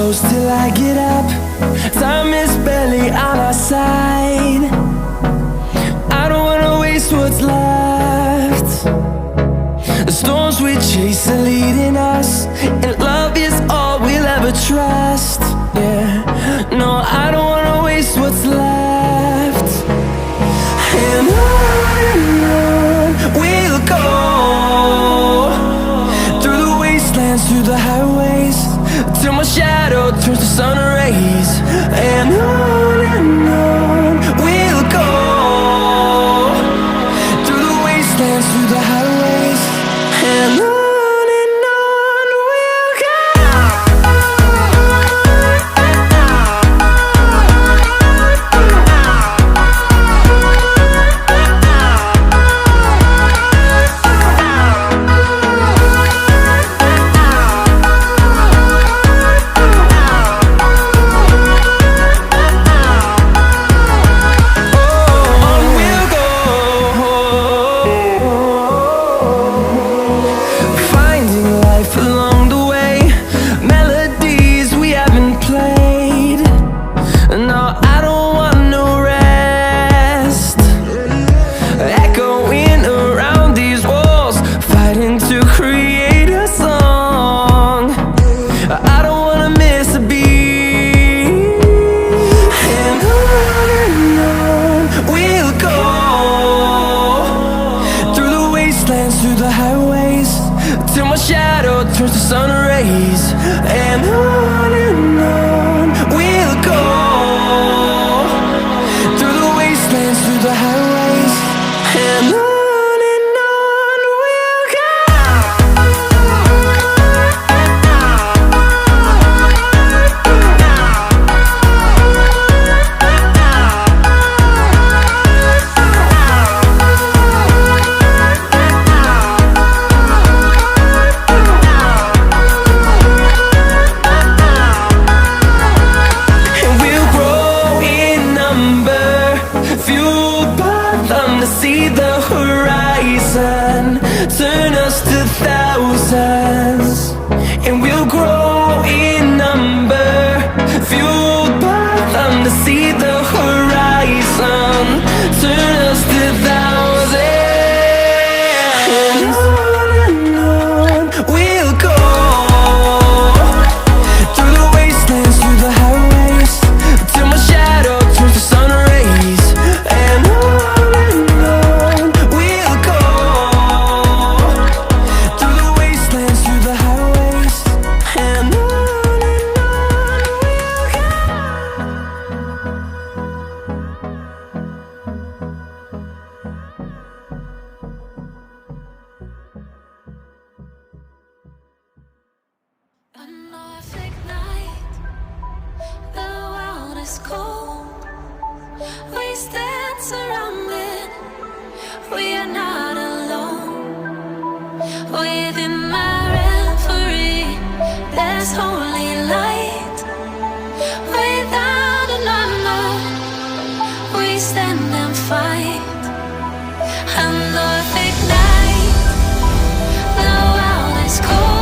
close till I get up. Time is barely on our side. I don't wanna waste what's left. The storms we chase are leading us, and love is all we'll ever trust. Yeah, no, I don't wanna waste what's left. And on we'll go, through the wastelands, through the highways, till my shadow turns to sun rays. And on we'll go, through the wastelands, through the highways, and on. Through the highways, till my shadow turns to sun rays. And on we'll go, through the wastelands, through the highways, and on we'll go. See the horizon turn us to thousands, and we'll grow in number, fueled by them. To see the horizon turn us to thousands, and on we'll go, through the wastelands, through the highways, till my shadow turns to sun rays. And cold, we stand surrounded, we are not alone. Within my reverie, there's holy light. Without a number, we stand and fight. And Lord, ignite, the world is cold.